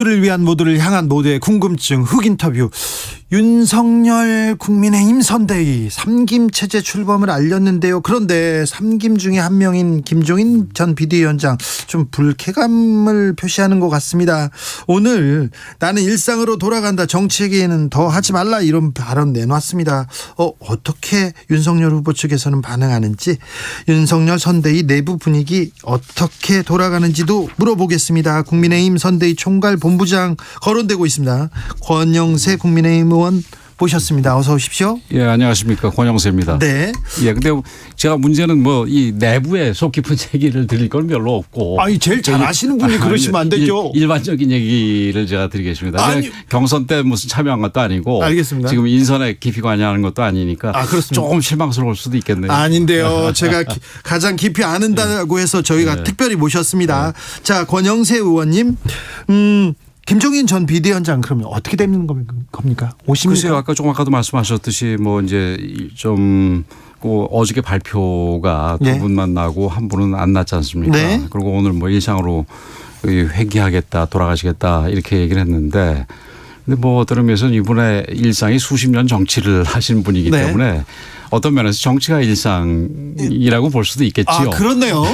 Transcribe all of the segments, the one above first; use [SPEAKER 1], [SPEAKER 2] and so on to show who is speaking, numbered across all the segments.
[SPEAKER 1] 를 위한 모두를 향한 모두의 궁금증 흑 인터뷰. 윤석열 국민의힘 선대위 3김 체제 출범을 알렸는데요. 그런데 3김 중에 한 명인 김종인 전 비대위원장 좀 불쾌감을 표시하는 것 같습니다. 오늘 나는 일상으로 돌아간다, 정치에게는 더 하지 말라, 이런 발언 내놨습니다. 어떻게 윤석열 후보 측에서는 반응하는지, 윤석열 선대위 내부 분위기 어떻게 돌아가는지도 물어보겠습니다. 국민의힘 선대위 총괄 본부장 거론되고 있습니다. 권영세 국민의힘 의원 모셨습니다. 어서 오십시오.
[SPEAKER 2] 예, 안녕하십니까, 권영세입니다.
[SPEAKER 1] 네.
[SPEAKER 2] 예, 근데 제가 문제는 뭐 이 내부에 속 깊은 얘기를 드릴 건 별로 없고.
[SPEAKER 1] 아니, 제일 잘 아시는 분이 그러시면 안 되죠.
[SPEAKER 2] 일반적인 얘기를 제가 드리겠습니다.
[SPEAKER 1] 아니,
[SPEAKER 2] 경선 때 무슨 참여한 것도 아니고.
[SPEAKER 1] 알겠습니다.
[SPEAKER 2] 지금 인선에 깊이 관여하는 것도 아니니까.
[SPEAKER 1] 그렇습니다.
[SPEAKER 2] 조금 실망스러울 수도 있겠네요.
[SPEAKER 1] 아닌데요. 제가 가장 깊이 아는다고 해서 저희가 특별히 모셨습니다. 자, 권영세 의원님, 김종인 전 비대위원장 그러면 어떻게 되는 겁니까? 오십니까?
[SPEAKER 2] 글쎄요, 아까도 말씀하셨듯이 뭐 이제 좀 어저께 발표가 두 분만 나고 한 분은 안 났지 않습니까?
[SPEAKER 1] 네.
[SPEAKER 2] 그리고 오늘 뭐 일상으로 회귀하겠다, 돌아가시겠다 이렇게 얘기를 했는데, 근데 뭐 어떤 의미에서는 이분의 일상이 수십 년 정치를 하신 분이기
[SPEAKER 1] 네.
[SPEAKER 2] 때문에 어떤 면에서 정치가 일상이라고 볼 수도 있겠지요.
[SPEAKER 1] 그렇네요.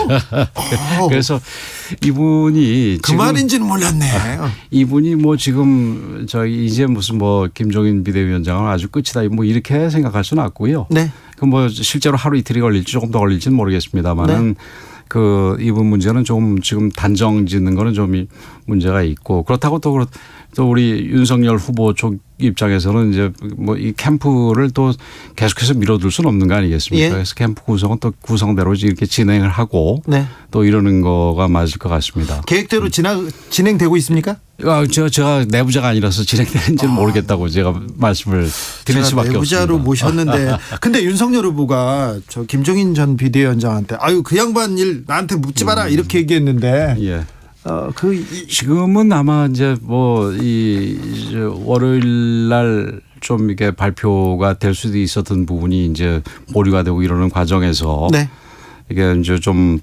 [SPEAKER 2] 그래서 이분이
[SPEAKER 1] 그 말인지는 몰랐네.
[SPEAKER 2] 이분이 뭐 지금 이제 무슨 뭐 김종인 비대위원장은 아주 끝이다 뭐 이렇게 생각할 수는 없고요.
[SPEAKER 1] 네.
[SPEAKER 2] 그 뭐 실제로 하루 이틀이 걸릴지 조금 더 걸릴지는 모르겠습니다만은
[SPEAKER 1] 네.
[SPEAKER 2] 그 이분 문제는 좀 지금 단정 짓는 거는 좀 문제가 있고, 그렇다고 또 우리 윤석열 후보 쪽 입장에서는 이제 뭐 이 캠프를 또 계속해서 밀어둘 수는 없는 거 아니겠습니까?
[SPEAKER 1] 예.
[SPEAKER 2] 그래서 캠프 구성은 또 구성대로 이렇게 진행을 하고
[SPEAKER 1] 네.
[SPEAKER 2] 또 이러는 거가 맞을 것 같습니다.
[SPEAKER 1] 계획대로 진행되고 있습니까?
[SPEAKER 2] 제가 내부자가 아니라서 진행되는지는 모르겠다고 제가 말씀을 드릴 수밖에
[SPEAKER 1] 내부자로
[SPEAKER 2] 없습니다.
[SPEAKER 1] 모셨는데 근데 윤석열 후보가 저 김종인 전 비대위원장한테 그 양반 일 나한테 묻지 마라 이렇게 얘기했는데
[SPEAKER 2] 예. 지금은 아마 이제 뭐 월요일 날 좀 이게 발표가 될 수도 있었던 부분이 이제 보류가 되고 이러는 과정에서
[SPEAKER 1] 네.
[SPEAKER 2] 이게 이제 좀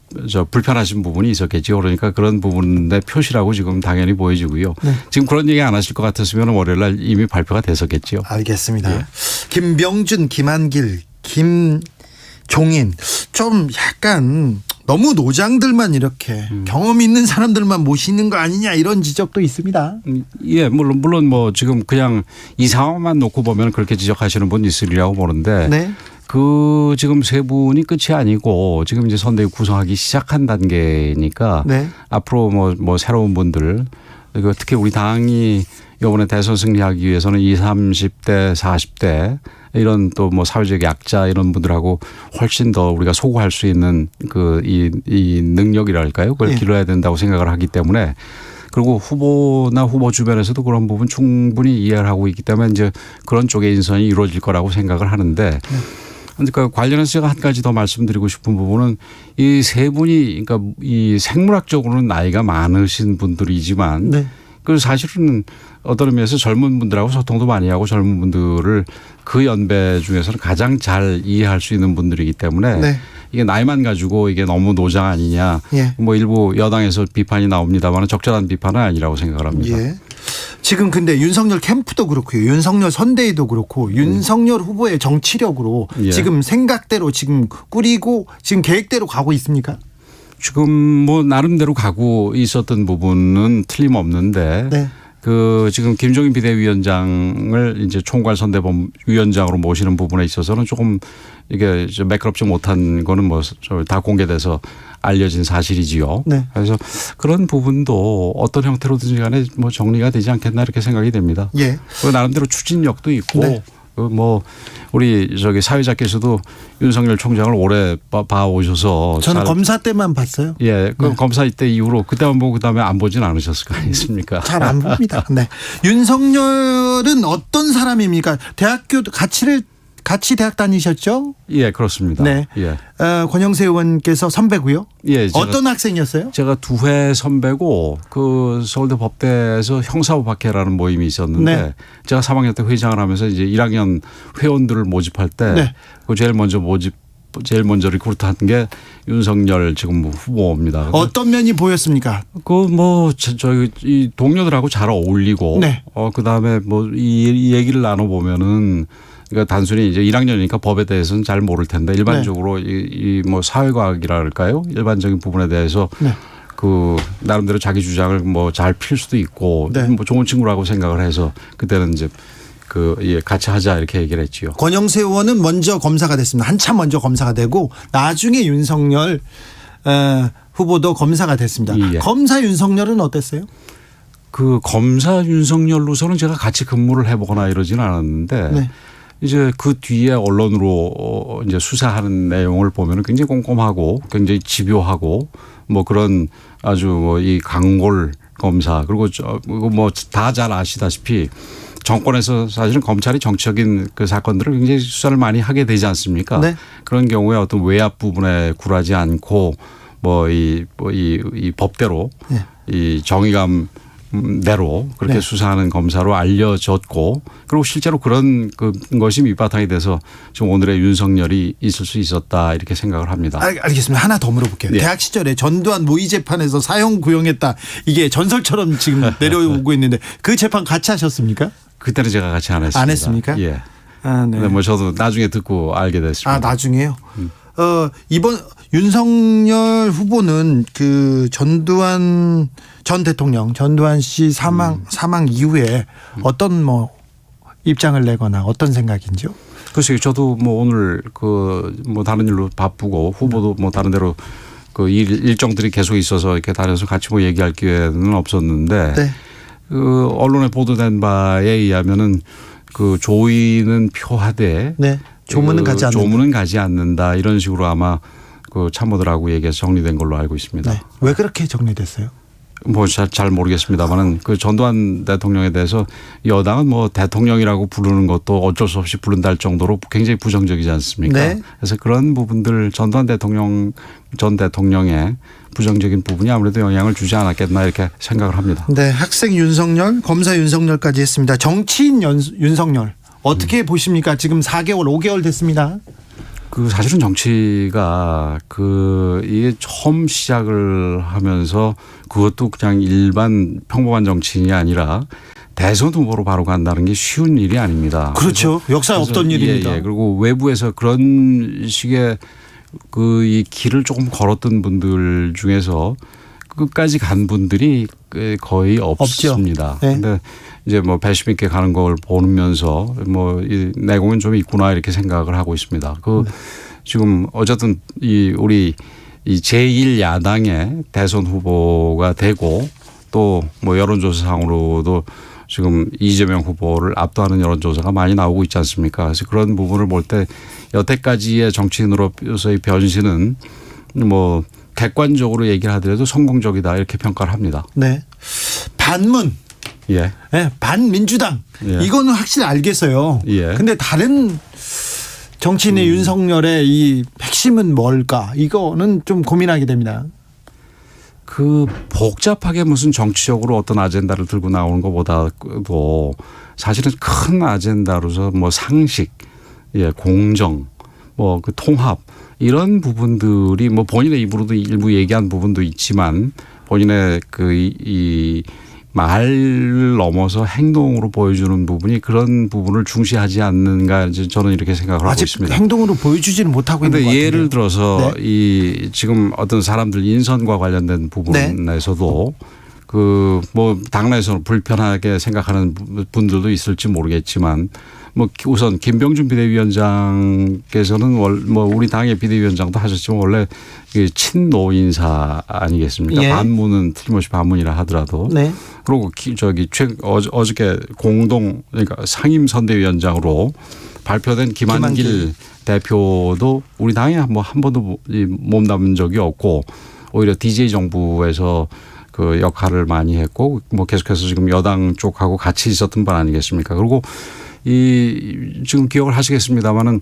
[SPEAKER 2] 불편하신 부분이 있었겠죠. 그러니까 그런 부분의 표시라고 지금 당연히 보여지고요.
[SPEAKER 1] 네.
[SPEAKER 2] 지금 그런 얘기 안 하실 것 같았으면 월요일 날 이미 발표가 됐었겠죠.
[SPEAKER 1] 알겠습니다.
[SPEAKER 2] 예.
[SPEAKER 1] 김병준, 김한길, 김종인 좀 약간 너무 노장들만 이렇게 경험 있는 사람들만 모시는 거 아니냐, 이런 지적도 있습니다.
[SPEAKER 2] 예, 물론 뭐 지금 그냥 이 상황만 놓고 보면 그렇게 지적하시는 분 있으리라고 보는데
[SPEAKER 1] 네.
[SPEAKER 2] 그 지금 세 분이 끝이 아니고 지금 이제 선대위 구성하기 시작한 단계니까
[SPEAKER 1] 네.
[SPEAKER 2] 앞으로 뭐 새로운 분들, 그리고 특히 우리 당이 이번에 대선 승리하기 위해서는 20, 30대, 40대 이런 또 뭐 사회적 약자 이런 분들하고 훨씬 더 우리가 소구할 수 있는 이 능력이랄까요? 그걸 기르어야 된다고 생각을 하기 때문에, 그리고 후보나 후보 주변에서도 그런 부분 충분히 이해를 하고 있기 때문에 이제 그런 쪽의 인선이 이루어질 거라고 생각을 하는데, 그러니까 관련해서 제가 한 가지 더 말씀드리고 싶은 부분은 이 세 분이 그러니까 이 생물학적으로는 나이가 많으신 분들이지만
[SPEAKER 1] 네.
[SPEAKER 2] 그 사실은 어떤 의미에서 젊은 분들하고 소통도 많이 하고 젊은 분들을 그 연배 중에서는 가장 잘 이해할 수 있는 분들이기 때문에
[SPEAKER 1] 네.
[SPEAKER 2] 이게 나이만 가지고 이게 너무 노장 아니냐.
[SPEAKER 1] 예.
[SPEAKER 2] 뭐 일부 여당에서 비판이 나옵니다만 적절한 비판은 아니라고 생각을 합니다.
[SPEAKER 1] 예. 지금 근데 윤석열 캠프도 그렇고요. 윤석열 선대위도 그렇고 윤석열 후보의 정치력으로
[SPEAKER 2] 예.
[SPEAKER 1] 지금 생각대로 지금 꾸리고 지금 계획대로 가고 있습니까?
[SPEAKER 2] 지금 뭐 나름대로 가고 있었던 부분은 틀림없는데
[SPEAKER 1] 네.
[SPEAKER 2] 지금 김종인 비대위원장을 이제 총괄 선대위원장으로 모시는 부분에 있어서는 조금 이게 매끄럽지 못한 거는 뭐 다 공개돼서 알려진 사실이지요.
[SPEAKER 1] 네.
[SPEAKER 2] 그래서 그런 부분도 어떤 형태로든지 간에 뭐 정리가 되지 않겠나 이렇게 생각이 됩니다.
[SPEAKER 1] 예.
[SPEAKER 2] 나름대로 추진력도 있고
[SPEAKER 1] 네.
[SPEAKER 2] 뭐 우리 사회자께서도 윤석열 총장을 오래 봐오셔서
[SPEAKER 1] 저는 검사 때만 봤어요.
[SPEAKER 2] 예, 그 검사 때 이후로 그다음 보고 그다음에 안 보진 않으셨을 거 아니겠습니까?
[SPEAKER 1] 잘 안 봅니다. 네. 윤석열은 어떤 사람입니까? 대학교 같이 대학 다니셨죠?
[SPEAKER 2] 예, 그렇습니다.
[SPEAKER 1] 네.
[SPEAKER 2] 예.
[SPEAKER 1] 권영세 의원께서 선배고요.
[SPEAKER 2] 예.
[SPEAKER 1] 어떤 학생이었어요?
[SPEAKER 2] 제가 2회 선배고 그 서울대 법대에서 형사법학회라는 모임이 있었는데
[SPEAKER 1] 네.
[SPEAKER 2] 제가 3학년 때 회장을 하면서 이제 1학년 회원들을 모집할 때
[SPEAKER 1] 네.
[SPEAKER 2] 그 제일 먼저 모집 제일 먼저 리크루트한 게 윤석열 지금 후보입니다.
[SPEAKER 1] 어떤 면이 보였습니까?
[SPEAKER 2] 이 동료들하고 잘 어울리고,
[SPEAKER 1] 네.
[SPEAKER 2] 그다음에 이 얘기를 나눠보면은 그러니까 단순히 이제 1학년이니까 법에 대해서는 잘 모를 텐데 일반적으로 이 사회과학이라 할까요? 일반적인 부분에 대해서
[SPEAKER 1] 네.
[SPEAKER 2] 그 나름대로 자기 주장을 잘 필 수도 있고
[SPEAKER 1] 네.
[SPEAKER 2] 좋은 친구라고 생각을 해서 그때는 이제 같이 하자 이렇게 얘기를 했지요.
[SPEAKER 1] 권영세 의원은 먼저 검사가 됐습니다. 한참 먼저 검사가 되고 나중에 윤석열 후보도 검사가 됐습니다.
[SPEAKER 2] 예.
[SPEAKER 1] 검사 윤석열은 어땠어요?
[SPEAKER 2] 그 검사 윤석열로서는 제가 같이 근무를 해보거나 이러지는 않았는데
[SPEAKER 1] 네.
[SPEAKER 2] 이제 그 뒤에 언론으로 이제 수사하는 내용을 보면은 굉장히 꼼꼼하고 굉장히 집요하고 그런 아주 이 강골 검사 그리고 다 잘 아시다시피 정권에서 사실은 검찰이 정치적인 그 사건들을 굉장히 수사를 많이 하게 되지 않습니까?
[SPEAKER 1] 네.
[SPEAKER 2] 그런 경우에 어떤 외압 부분에 굴하지 않고 이 법대로
[SPEAKER 1] 네.
[SPEAKER 2] 이 정의감 대로 그렇게
[SPEAKER 1] 네.
[SPEAKER 2] 수사하는 검사로 알려졌고 그리고 실제로 그런 것이 밑바탕이 돼서 지금 오늘의 윤석열이 있을 수 있었다 이렇게 생각을 합니다.
[SPEAKER 1] 알겠습니다. 하나 더 물어볼게요.
[SPEAKER 2] 네.
[SPEAKER 1] 대학 시절에 전두환 모의 재판에서 사형 구형했다. 이게 전설처럼 지금 내려오고 있는데 그 재판 같이 하셨습니까?
[SPEAKER 2] 그때는 제가 같이 안 했습니다.
[SPEAKER 1] 안 했습니까?
[SPEAKER 2] 예.
[SPEAKER 1] 네.
[SPEAKER 2] 근데 저도 나중에 듣고 알게 됐습니다.
[SPEAKER 1] 나중에요. 이번 윤석열 후보는 그 전두환 전 대통령, 전두환 씨 사망 이후에 어떤 입장을 내거나 어떤 생각인지요?
[SPEAKER 2] 글쎄요, 저도 오늘 다른 일로 바쁘고 후보도 다른 데로 일정들이 계속 있어서 이렇게 다녀서 같이 얘기할 기회는 없었는데
[SPEAKER 1] 네.
[SPEAKER 2] 언론에 보도된 바에 의하면은 조의는 표하되
[SPEAKER 1] 네. 조문은 가지 않는다.
[SPEAKER 2] 조문은 가지 않는다 이런 식으로 아마 참모들하고 얘기해서 정리된 걸로 알고 있습니다.
[SPEAKER 1] 네. 왜 그렇게 정리됐어요?
[SPEAKER 2] 잘 모르겠습니다만은 전두환 대통령에 대해서 여당은 대통령이라고 부르는 것도 어쩔 수 없이 부른다 할 정도로 굉장히 부정적이지 않습니까?
[SPEAKER 1] 네.
[SPEAKER 2] 그래서 그런 부분들 전두환 전 대통령의 부정적인 부분이 아무래도 영향을 주지 않았겠나 이렇게 생각을 합니다.
[SPEAKER 1] 네. 학생 윤석열, 검사 윤석열까지 했습니다. 정치인 윤석열 어떻게 보십니까? 지금 4개월, 5개월 됐습니다.
[SPEAKER 2] 사실은 정치가 이게 처음 시작을 하면서 그것도 그냥 일반 평범한 정치인이 아니라 대선 후보로 바로 간다는 게 쉬운 일이 아닙니다.
[SPEAKER 1] 그렇죠. 역사에 없던 일입니다.
[SPEAKER 2] 예. 그리고 외부에서 그런 식의 이 길을 조금 걸었던 분들 중에서 끝까지 간 분들이 거의 없습니다. 그런데
[SPEAKER 1] 네.
[SPEAKER 2] 이제 배심 있게 가는 걸 보면서 이 내공은 좀 있구나 이렇게 생각을 하고 있습니다. 지금 어쨌든 우리 제1야당의 대선 후보가 되고 또 여론조사상으로도 지금 이재명 후보를 압도하는 여론조사가 많이 나오고 있지 않습니까? 그래서 그런 부분을 볼 때 여태까지의 정치인으로서의 변신은 객관적으로 얘기를 하더라도 성공적이다 이렇게 평가를 합니다.
[SPEAKER 1] 네. 반문.
[SPEAKER 2] 예.
[SPEAKER 1] 네, 반민주당.
[SPEAKER 2] 예.
[SPEAKER 1] 이거는 확실히 알겠어요.
[SPEAKER 2] 예.
[SPEAKER 1] 근데 다른 정치인의 윤석열의 이 핵심은 뭘까? 이거는 좀 고민하게 됩니다.
[SPEAKER 2] 복잡하게 무슨 정치적으로 어떤 아젠다를 들고 나오는 것보다도 사실은 큰 아젠다로서 상식, 공정, 통합 이런 부분들이 본인의 입으로도 일부 얘기한 부분도 있지만 본인의 이 말 넘어서 행동으로 보여주는 부분이 그런 부분을 중시하지 않는가 저는 이렇게 생각을 하고 있습니다.
[SPEAKER 1] 아직 행동으로 보여주지는 못하고 있는 것 같아요.
[SPEAKER 2] 예를 들어서
[SPEAKER 1] 네.
[SPEAKER 2] 지금 어떤 사람들 인선과 관련된 부분에서도 당내에서는 불편하게 생각하는 분들도 있을지 모르겠지만 우선 김병준 비대위원장께서는 우리 당의 비대위원장도 하셨지만 원래 친노 인사 아니겠습니까?
[SPEAKER 1] 예.
[SPEAKER 2] 반문은 틀림없이 반문이라 하더라도.
[SPEAKER 1] 네.
[SPEAKER 2] 그리고 어저께 그러니까 상임 선대위원장으로 발표된 김한길 대표도 우리 당에 한 번도 몸담은 적이 없고 오히려 DJ 정부에서 역할을 많이 했고 계속해서 지금 여당 쪽하고 같이 있었던 분 아니겠습니까? 그리고 지금 기억을 하시겠습니다마는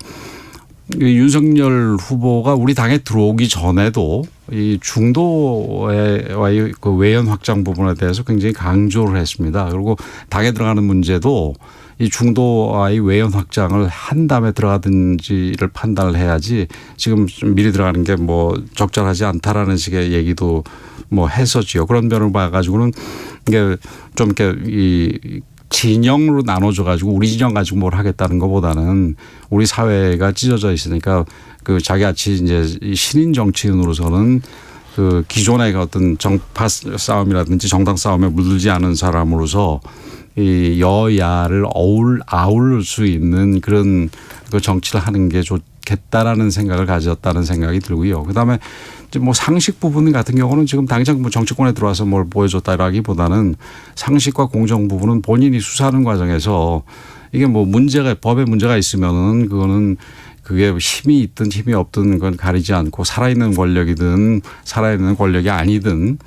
[SPEAKER 2] 이 윤석열 후보가 우리 당에 들어오기 전에도 이 중도와의 그 외연 확장 부분에 대해서 굉장히 강조를 했습니다. 그리고 당에 들어가는 문제도 이 중도와의 외연 확장을 한 다음에 들어가든지를 판단을 해야지 지금 좀 미리 들어가는 게 뭐 적절하지 않다라는 식의 얘기도 뭐 했었지요. 그런 면을 봐가지고는 이게 좀 이렇게 이 진영으로 나눠져 가지고 우리 진영 가지고 뭘 하겠다는 것보다는 우리 사회가 찢어져 있으니까 그 자기같이 이제 신인 정치인으로서는 그 기존의 어떤 정파 싸움이라든지 정당 싸움에 물들지 않은 사람으로서 이 여야를 아울 수 있는 그런 그 정치를 하는 게 좋겠다라는 생각을 가졌다는 생각이 들고요. 그다음에 이제 뭐 상식 부분 같은 경우는 지금 당장 뭐 정치권에 들어와서 뭘 보여줬다라기보다는 상식과 공정 부분은 본인이 수사하는 과정에서 이게 뭐 문제가 법에 문제가 있으면은 그거는 그게 힘이 있든 힘이 없든 그건 가리지 않고 살아있는 권력이든 살아있는 권력이 아니든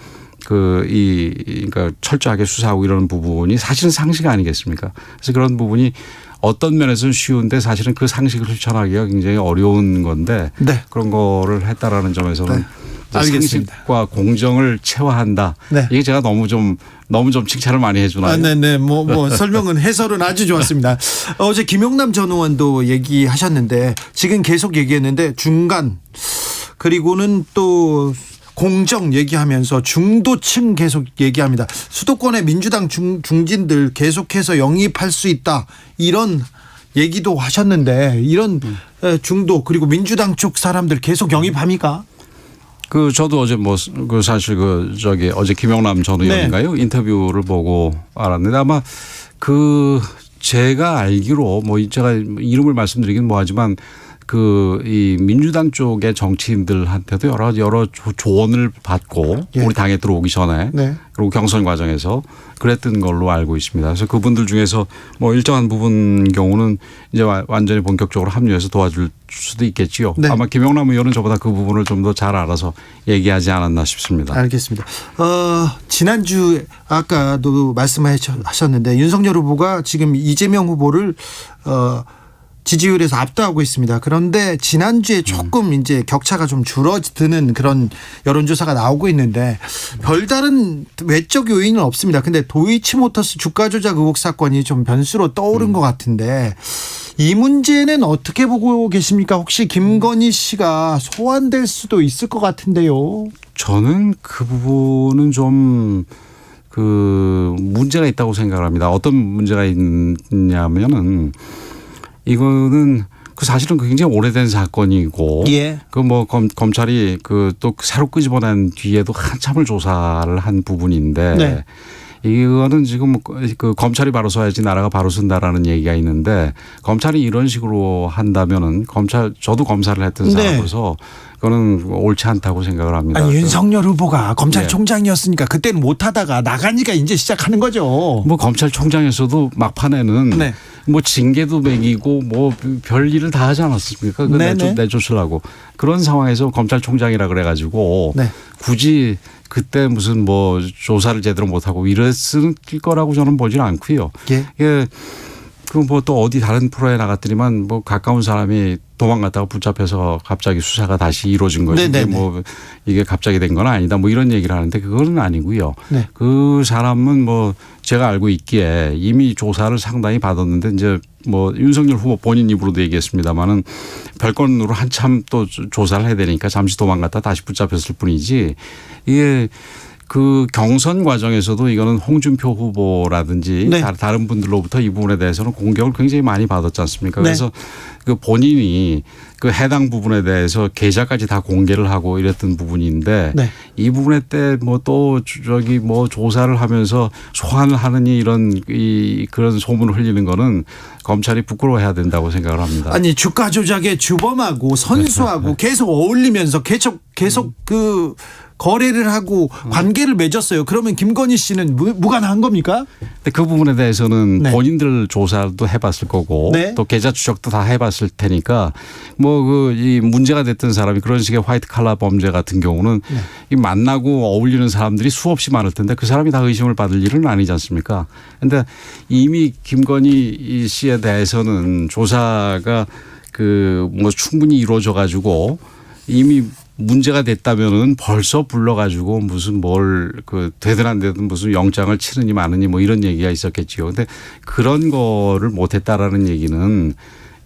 [SPEAKER 2] 그러니까 철저하게 수사하고 이러는 부분이 사실은 상식 아니겠습니까? 그래서 그런 부분이 어떤 면에서는 쉬운데 사실은 그 상식을 실천하기가 굉장히 어려운 건데
[SPEAKER 1] 네.
[SPEAKER 2] 그런 거를 했다라는 점에서는
[SPEAKER 1] 네. 알겠습니다.
[SPEAKER 2] 상식과 공정을 체화한다.
[SPEAKER 1] 네.
[SPEAKER 2] 이게 제가 너무 좀 칭찬을 많이 해주나요?
[SPEAKER 1] 네네. 뭐 설명은 해설은 아주 좋았습니다. 어제 김용남 전 의원도 얘기하셨는데 지금 계속 얘기했는데 중간 그리고는 또 공정 얘기하면서 중도층 계속 얘기합니다. 수도권의 민주당 중진들 계속해서 영입할 수 있다 이런 얘기도 하셨는데 이런 중도 그리고 민주당 쪽 사람들 계속 영입합니까?
[SPEAKER 2] 그 저도 어제 뭐 그 사실 어제 김영남 전 의원인가요?
[SPEAKER 1] 네.
[SPEAKER 2] 인터뷰를 보고 알았는데 아마 그 제가 알기로 뭐 제가 이름을 말씀드리긴 뭐하지만 이 민주당 쪽의 정치인들한테도 여러 조언을 받고
[SPEAKER 1] 예.
[SPEAKER 2] 우리 당에 들어오기 전에
[SPEAKER 1] 네.
[SPEAKER 2] 그리고 경선 과정에서 그랬던 걸로 알고 있습니다. 그래서 그분들 중에서 뭐 일정한 부분 경우는 이제 완전히 본격적으로 합류해서 도와줄 수도 있겠지요.
[SPEAKER 1] 네.
[SPEAKER 2] 아마 김영남 의원은 저보다 그 부분을 좀 더 잘 알아서 얘기하지 않았나 싶습니다.
[SPEAKER 1] 알겠습니다. 지난주 아까도 말씀하셨는데 윤석열 후보가 지금 이재명 후보를 지지율에서 압도하고 있습니다. 그런데 지난주에 조금 이제 격차가 좀 줄어드는 그런 여론조사가 나오고 있는데 별다른 외적 요인은 없습니다. 근데 도이치모터스 주가 조작 의혹 사건이 좀 변수로 떠오른 것 같은데 이 문제는 어떻게 보고 계십니까? 혹시 김건희 씨가 소환될 수도 있을 것 같은데요.
[SPEAKER 2] 저는 그 부분은 좀 문제가 있다고 생각을 합니다. 어떤 문제가 있냐면은 이거는 사실은 굉장히 오래된 사건이고
[SPEAKER 1] 예.
[SPEAKER 2] 검찰이 또 새로 끄집어낸 뒤에도 한참을 조사를 한 부분인데
[SPEAKER 1] 네.
[SPEAKER 2] 이거는 지금 검찰이 바로 서야지 나라가 바로 쓴다라는 얘기가 있는데 검찰이 이런 식으로 한다면은 저도 검사를 했던 사람으로서 그거는 옳지 않다고 생각을 합니다.
[SPEAKER 1] 아니, 윤석열 후보가 검찰총장이었으니까 그때는 못하다가 나가니까 이제 시작하는 거죠.
[SPEAKER 2] 뭐 검찰총장에서도 막판에는
[SPEAKER 1] 네.
[SPEAKER 2] 뭐 징계도 매기고 뭐 별일을 다 하지 않았습니까? 그 내쫓으려고 그런 상황에서 검찰총장이라 그래가지고
[SPEAKER 1] 네.
[SPEAKER 2] 굳이 그때 무슨 뭐 조사를 제대로 못하고 이랬을 거라고 저는 보지는 않고요.
[SPEAKER 1] 예.
[SPEAKER 2] 예. 그 뭐 또 어디 다른 프로에 나갔더니만 뭐 가까운 사람이 도망갔다가 붙잡혀서 갑자기 수사가 다시 이루어진 거지. 이게 갑자기 된 건 아니다. 뭐 이런 얘기를 하는데 그거는 아니고요.
[SPEAKER 1] 네.
[SPEAKER 2] 그 사람은 뭐 제가 알고 있기에 이미 조사를 상당히 받았는데 이제 뭐 윤석열 후보 본인 입으로도 얘기했습니다마는 별건으로 한참 또 조사를 해야 되니까 잠시 도망갔다 다시 붙잡혔을 뿐이지 이게 그 경선 과정에서도 이거는 홍준표 후보라든지
[SPEAKER 1] 네.
[SPEAKER 2] 다른 분들로부터 이 부분에 대해서는 공격을 굉장히 많이 받았지 않습니까?
[SPEAKER 1] 네.
[SPEAKER 2] 그래서 그 본인이 그 해당 부분에 대해서 계좌까지 다 공개를 하고 이랬던 부분인데
[SPEAKER 1] 네.
[SPEAKER 2] 이 부분에 때 뭐 또 조사를 하면서 소환을 하느니 그런 소문을 흘리는 거는 검찰이 부끄러워해야 된다고 생각을 합니다.
[SPEAKER 1] 아니 주가 조작의 주범하고 선수하고 계속 어울리면서 계속 그 거래를 하고 관계를 맺었어요. 그러면 김건희 씨는 무관한 겁니까?
[SPEAKER 2] 근데 그 부분에 대해서는
[SPEAKER 1] 네.
[SPEAKER 2] 본인들 조사도 해봤을 거고
[SPEAKER 1] 네.
[SPEAKER 2] 또 계좌 추적도 다 해봤을 테니까 이 문제가 됐던 사람이 그런 식의 화이트 칼라 범죄 같은 경우는 이 만나고 어울리는 사람들이 수없이 많을 텐데 그 사람이 다 의심을 받을 일은 아니지 않습니까? 그런데 이미 김건희 씨에 대해서는 조사가 그 뭐 충분히 이루어져 가지고 이미 문제가 됐다면은 벌써 불러가지고 무슨 뭘 그 되든 안 되든 무슨 영장을 치르니 마느니 뭐 이런 얘기가 있었겠지요. 근데 그런 거를 못했다라는 얘기는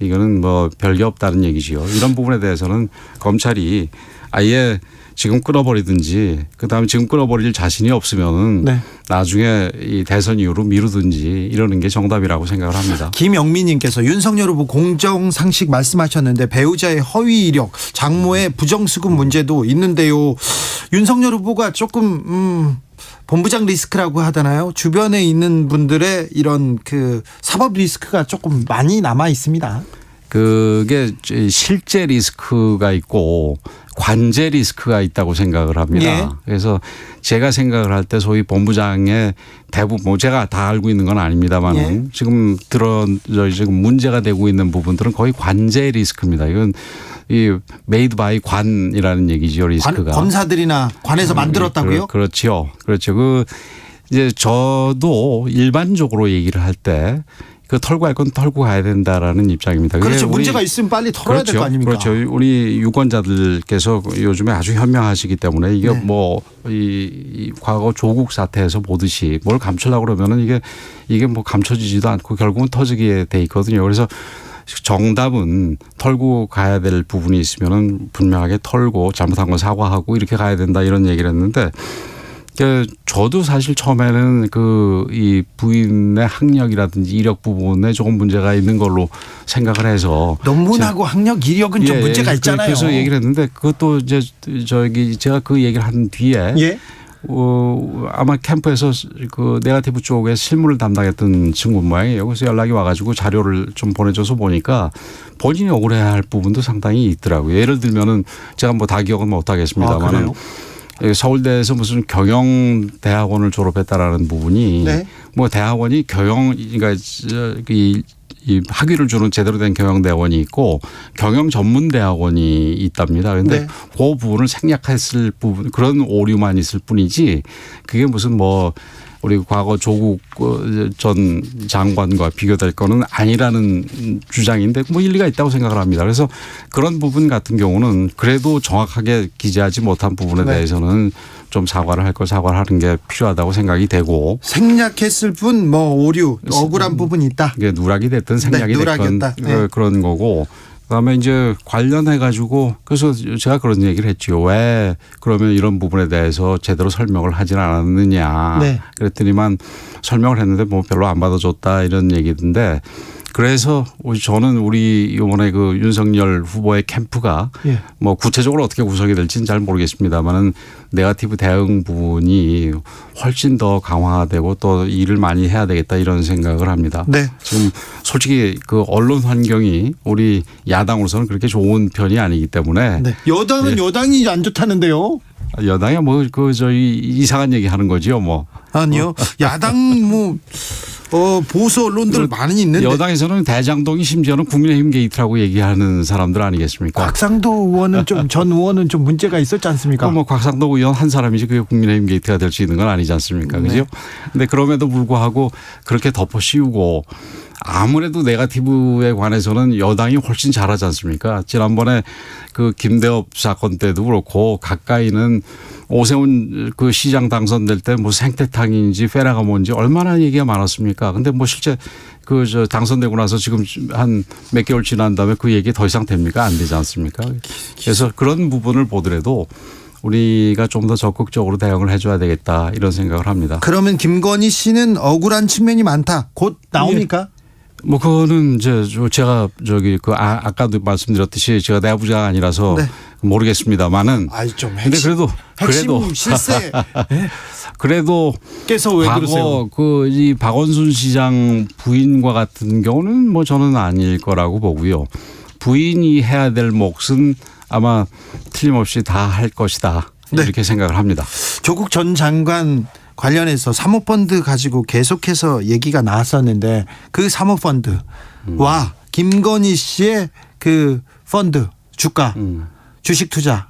[SPEAKER 2] 이거는 뭐 별게 없다는 얘기지요. 이런 부분에 대해서는 검찰이 아예 지금 끊어버리든지 그다음에 지금 끊어버릴 자신이 없으면은
[SPEAKER 1] 네.
[SPEAKER 2] 나중에 이 대선 이후로 미루든지 이러는 게 정답이라고 생각을 합니다.
[SPEAKER 1] 김영민님께서 윤석열 후보 공정상식 말씀하셨는데 배우자의 허위 이력, 장모의 부정수급 문제도 있는데요. 윤석열 후보가 조금 본부장 리스크라고 하잖아요. 주변에 있는 분들의 이런 그 사법 리스크가 조금 많이 남아 있습니다.
[SPEAKER 2] 그게 실제 리스크가 있고 관제 리스크가 있다고 생각을 합니다.
[SPEAKER 1] 예.
[SPEAKER 2] 그래서 제가 생각을 할 때 소위 본부장의 대부분 뭐 제가 다 알고 있는 건 아닙니다만
[SPEAKER 1] 예.
[SPEAKER 2] 지금 지금 문제가 되고 있는 부분들은 거의 관제 리스크입니다. 이건 이 메이드 바이 관이라는 얘기죠. 리스크가.
[SPEAKER 1] 검사들이나 관에서 만들었다고요?
[SPEAKER 2] 그렇죠. 그렇죠. 그 이제 저도 일반적으로 얘기를 할 때 그 털고 할 건 털고 가야 된다라는 입장입니다.
[SPEAKER 1] 그렇죠. 문제가 있으면 빨리 털어야 될 거 아닙니까?
[SPEAKER 2] 그렇죠. 우리 유권자들께서 요즘에 아주 현명하시기 때문에 이게
[SPEAKER 1] 네.
[SPEAKER 2] 뭐 이 과거 조국 사태에서 보듯이 뭘 감추려고 그러면은 이게 뭐 감춰지지도 않고 결국은 터지게 돼 있거든요. 그래서 정답은 털고 가야 될 부분이 있으면은 분명하게 털고 잘못한 건 사과하고 이렇게 가야 된다 이런 얘기를 했는데 저도 사실 처음에는 이 부인의 학력이라든지 이력 부분에 조금 문제가 있는 걸로 생각을 해서
[SPEAKER 1] 논문하고 학력 이력은 좀 문제가 있잖아요.
[SPEAKER 2] 그래서 얘기를 했는데 그것도 이제 제가 그 얘기를 한 뒤에
[SPEAKER 1] 예.
[SPEAKER 2] 아마 캠프에서 그 네거티브 쪽에 실무를 담당했던 친구 모양이에요. 그래서 연락이 와가지고 자료를 좀 보내줘서 보니까 본인이 억울해할 부분도 상당히 있더라고요. 예를 들면은 제가 뭐 다 기억은 못 하겠습니다만은. 서울대에서 무슨 경영대학원을 졸업했다라는 부분이
[SPEAKER 1] 네.
[SPEAKER 2] 뭐 대학원이 그러니까 이 학위를 주는 제대로 된 경영대학원이 있고 경영 전문대학원이 있답니다. 그런데
[SPEAKER 1] 네.
[SPEAKER 2] 그 부분을 생략했을 부분 그런 오류만 있을 뿐이지 그게 무슨 뭐 우리 과거 조국 전 장관과 비교될 거는 아니라는 주장인데 뭐 일리가 있다고 생각을 합니다. 그래서 그런 부분 같은 경우는 그래도 정확하게 기재하지 못한 부분에
[SPEAKER 1] 네.
[SPEAKER 2] 대해서는 좀 사과를 할 걸 사과를 하는 게 필요하다고 생각이 되고
[SPEAKER 1] 생략했을 뿐 뭐 오류 억울한 부분이 있다.
[SPEAKER 2] 이게 누락이 됐든 생략이
[SPEAKER 1] 네,
[SPEAKER 2] 됐든
[SPEAKER 1] 누락이었다. 네.
[SPEAKER 2] 그런 거고 그다음에 이제 관련해 가지고 그래서 제가 그런 얘기를 했죠. 왜 그러면 이런 부분에 대해서 제대로 설명을 하진 않았느냐.
[SPEAKER 1] 네.
[SPEAKER 2] 그랬더니만 설명을 했는데 뭐 별로 안 받아줬다 이런 얘기인데 그래서 저는 우리 이번에 그 윤석열 후보의 캠프가
[SPEAKER 1] 예.
[SPEAKER 2] 뭐 구체적으로 어떻게 구성이 될지는 잘 모르겠습니다만은 네거티브 대응 부분이 훨씬 더 강화되고 또 일을 많이 해야 되겠다 이런 생각을 합니다.
[SPEAKER 1] 네.
[SPEAKER 2] 지금 솔직히 그 언론 환경이 우리 야당으로서는 그렇게 좋은 편이 아니기 때문에
[SPEAKER 1] 네. 여당은 여당이 안 좋다는데요.
[SPEAKER 2] 여당이 뭐 저희 이상한 얘기 하는 거지요 뭐.
[SPEAKER 1] 아니요. 야당 뭐 보수 언론들 많이 있는데
[SPEAKER 2] 여당에서는 대장동이 심지어는 국민의힘 게이트라고 얘기하는 사람들 아니겠습니까?
[SPEAKER 1] 곽상도 의원은 좀 전 의원은 좀 문제가 있었지 않습니까?
[SPEAKER 2] 뭐 곽상도 의원 한 사람이지 그게 국민의힘 게이트가 될 수 있는 건 아니지 않습니까? 그죠?
[SPEAKER 1] 네.
[SPEAKER 2] 근데 그럼에도 불구하고 그렇게 덮어 씌우고 아무래도 네거티브에 관해서는 여당이 훨씬 잘하지 않습니까? 지난번에 그 김대업 사건 때도 그렇고 가까이는 오세훈 그 시장 당선될 때 뭐 생태탕인지 페라가 뭔지 얼마나 얘기가 많았습니까? 근데 뭐 실제 당선되고 나서 지금 한 몇 개월 지난 다음에 그 얘기 더 이상 됩니까? 안 되지 않습니까? 그래서 그런 부분을 보더라도 우리가 좀 더 적극적으로 대응을 해줘야 되겠다 이런 생각을 합니다.
[SPEAKER 1] 그러면 김건희 씨는 억울한 측면이 많다. 곧 나옵니까?
[SPEAKER 2] 뭐 그거는 이제 제가 아까도 말씀드렸듯이 제가 내부자가 아니라서
[SPEAKER 1] 네.
[SPEAKER 2] 모르겠습니다만은.
[SPEAKER 1] 아이 좀
[SPEAKER 2] 근데 그래도
[SPEAKER 1] 실세.
[SPEAKER 2] 그래도
[SPEAKER 1] 께서 왜 그러세요?
[SPEAKER 2] 과거 이 박원순 시장 부인과 같은 경우는 뭐 저는 아닐 거라고 보고요. 부인이 해야 될 몫은 아마 틀림없이 다 할 것이다.
[SPEAKER 1] 네.
[SPEAKER 2] 이렇게 생각을 합니다.
[SPEAKER 1] 조국 전 장관 관련해서 사모펀드 가지고 계속해서 얘기가 나왔었는데 그 사모펀드와 김건희 씨의 그 펀드 주가 주식 투자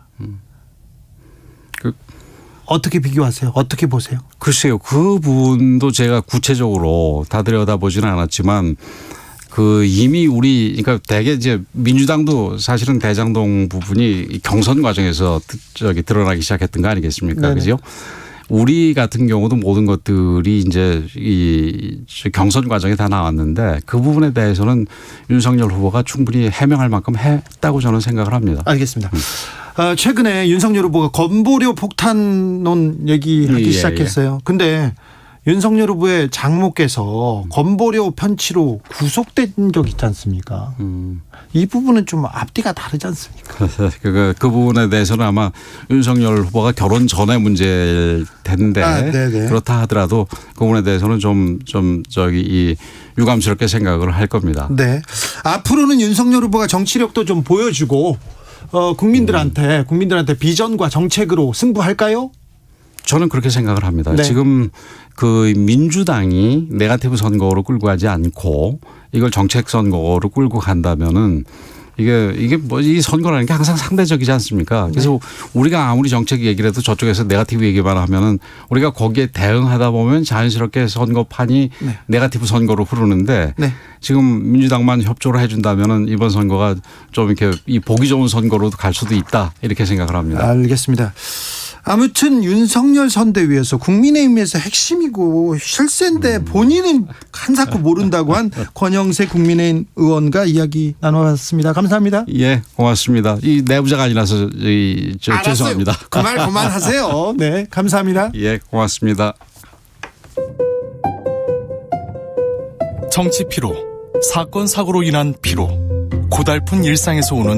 [SPEAKER 1] 어떻게 비교하세요? 어떻게 보세요?
[SPEAKER 2] 글쎄요. 그 부분도 제가 구체적으로 다 들여다보지는 않았지만 이미 그러니까 대개 이제 민주당도 사실은 대장동 부분이 이 경선 과정에서 드러나기 시작했던 거 아니겠습니까? 그죠? 우리 같은 경우도 모든 것들이 이제 이 경선 과정에 다 나왔는데 그 부분에 대해서는 윤석열 후보가 충분히 해명할 만큼 했다고 저는 생각을 합니다.
[SPEAKER 1] 알겠습니다. 최근에 윤석열 후보가 건보료 폭탄론 얘기하기 시작했어요. 근데 윤석열 후보의 장모께서 건보료 편취로 구속된 적 있지 않습니까? 이 부분은 좀 앞뒤가 다르지 않습니까?
[SPEAKER 2] 그 부분에 대해서는 아마 윤석열 후보가 결혼 전에 문제일 텐데 그렇다 하더라도 그 부분에 대해서는 좀 유감스럽게 생각을 할 겁니다.
[SPEAKER 1] 네. 앞으로는 윤석열 후보가 정치력도 좀 보여주고 국민들한테 비전과 정책으로 승부할까요?
[SPEAKER 2] 저는 그렇게 생각을 합니다.
[SPEAKER 1] 네.
[SPEAKER 2] 지금 그 민주당이 네거티브 선거로 끌고 가지 않고 이걸 정책 선거로 끌고 간다면은 이게 뭐 이 선거라는 게 항상 상대적이지 않습니까? 그래서 우리가 아무리 정책 얘기를 해도 저쪽에서 네거티브 얘기만 하면은 우리가 거기에 대응하다 보면 자연스럽게 선거판이 네거티브 선거로 흐르는데 지금 민주당만 협조를 해준다면은 이번 선거가 좀 이렇게 이 보기 좋은 선거로도 갈 수도 있다 이렇게 생각을 합니다.
[SPEAKER 1] 알겠습니다. 아무튼 윤석열 선대위에서 국민의힘에서 핵심이고 실세인데 본인은 한사코 모른다고 한 권영세 국민의힘 의원과 이야기 나눠봤습니다. 감사합니다.
[SPEAKER 2] 예, 고맙습니다. 이 내부자가 아니라서 죄송합니다.
[SPEAKER 1] 그 말 그만하세요. 네, 감사합니다.
[SPEAKER 2] 예, 고맙습니다.
[SPEAKER 3] 정치 피로, 사건 사고로 인한 피로, 고달픈 일상에서 오는